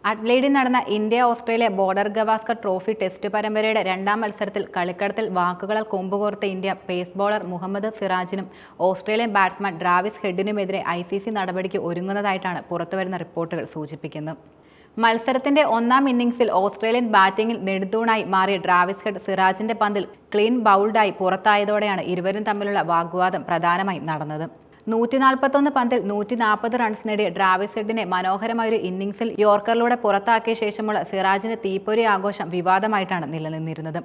അഡ്ലെയ്ഡിൽ നടന്ന India Australia Border Gavaskar trophy test പരമ്പരയുടെ രണ്ടാം മത്സരത്തിൽ കളിക്കളത്തിൽ വാക്കുകളാൽ കൊമ്പുകോർത്ത ഇന്ത്യ പേസ് ബോളർ മുഹമ്മദ് സിറാജിനും ഓസ്ട്രേലിയൻ ബാറ്റ്സ്മാൻ ട്രാവിസ് ഹെഡിനുമെതിരെ ICC നടപടിക്ക് ഒരുങ്ങുന്നതായിട്ടാണ് പുറത്തുവരുന്ന റിപ്പോർട്ടുകൾ സൂചിപ്പിക്കുന്നത്. മത്സരത്തിന്റെ ഒന്നാം ഇന്നിംഗ്സിൽ ഓസ്ട്രേലിയൻ ബാറ്റിംഗിൽ നെടുന്തൂണായി മാറിയ ട്രാവിസ് ഹെഡ് സിറാജിന്റെ പന്തിൽ ക്ലീൻ ബൗൾഡായി പുറത്തായതോടെയാണ് ഇരുവരും തമ്മിലുള്ള വാഗ്വാദം പ്രധാനമായും നടന്നത്. 141 പന്തിൽ 140 റൺസ് നേടിയ ട്രാവിസ് ഹെഡിനെ മനോഹരമായൊരു ഇന്നിംഗ്സിൽ യോർക്കറിലൂടെ പുറത്താക്കിയ ശേഷമുള്ള സിറാജിന്റെ തീപ്പൊരി ആഘോഷം വിവാദമായിട്ടാണ് നിലനിന്നിരുന്നത്.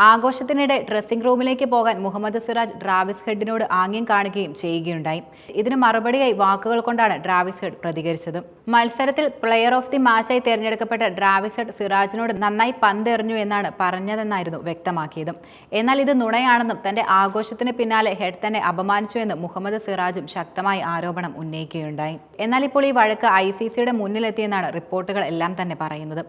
ആഘോഷത്തിനിടെ ഡ്രസ്സിംഗ് റൂമിലേക്ക് പോകാൻ മുഹമ്മദ് സിറാജ് ട്രാവിസ് ഹെഡിനോട് ആംഗ്യം കാണിക്കുകയും ചെയ്യുകയുണ്ടായി. ഇതിന് മറുപടിയായി വാക്കുകൾ കൊണ്ടാണ് ട്രാവിസ് ഹെഡ് പ്രതികരിച്ചത്. മത്സരത്തിൽ പ്ലെയർ ഓഫ് ദി മാച്ചായി തിരഞ്ഞെടുക്കപ്പെട്ട ട്രാവിസ് ഹെഡ് സിറാജിനോട് നന്നായി പന്തെറിഞ്ഞു എന്നാണ് പറഞ്ഞതെന്നായിരുന്നു വ്യക്തമാക്കിയത്. എന്നാൽ ഇത് നുണയാണെന്നും തന്റെ ആഘോഷത്തിന് പിന്നാലെ ഹെഡ് തന്നെ അപമാനിച്ചു എന്ന് മുഹമ്മദ് സിറാജും ശക്തമായി ആരോപണം ഉന്നയിക്കുകയുണ്ടായി. എന്നാൽ ഇപ്പോൾ ഈ വഴക്ക് ICCയുടെ മുന്നിലെത്തിയെന്നാണ് റിപ്പോർട്ടുകൾ എല്ലാം തന്നെ പറയുന്നത്.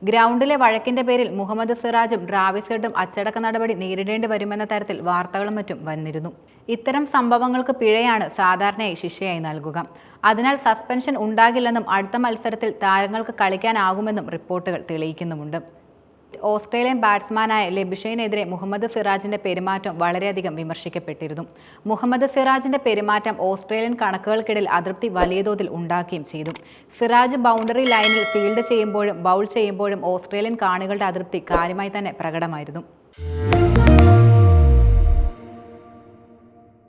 ഗ്രൗണ്ടിലെ വഴക്കിന്റെ പേരിൽ മുഹമ്മദ് സിറാജും ട്രാവിസ് ഹെഡും അച്ചടക്ക നടപടി നേരിടേണ്ടി വരുമെന്ന തരത്തിൽ വാർത്തകളും മറ്റും വന്നിരുന്നു. ഇത്തരം സംഭവങ്ങൾക്ക് പിഴയാണ് സാധാരണയായി ശിക്ഷയായി നൽകുക. അതിനാൽ സസ്പെൻഷൻ ഉണ്ടാകില്ലെന്നും അടുത്ത മത്സരത്തിൽ താരങ്ങൾക്ക് കളിക്കാനാകുമെന്നും റിപ്പോർട്ടുകൾ തെളിയിക്കുന്നുമുണ്ട്. ഓസ്ട്രേലിയൻ ബാറ്റ്സ്മാനായ ലെബിഷയ്നെതിരെ മുഹമ്മദ് സിറാജിന്റെ പെരുമാറ്റം വളരെയധികം വിമർശിക്കപ്പെട്ടിരുന്നു. മുഹമ്മദ് സിറാജിന്റെ പെരുമാറ്റം ഓസ്ട്രേലിയൻ കണക്കുകൾക്കിടയിൽ അതൃപ്തി വലിയ തോതിൽ ഉണ്ടാക്കുകയും ചെയ്തു. സിറാജ് ബൗണ്ടറി ലൈനിൽ ഫീൽഡ് ചെയ്യുമ്പോഴും ബൗൾ ചെയ്യുമ്പോഴും ഓസ്ട്രേലിയൻ കാണികളുടെ അതൃപ്തി കാര്യമായി തന്നെ പ്രകടമായിരുന്നു.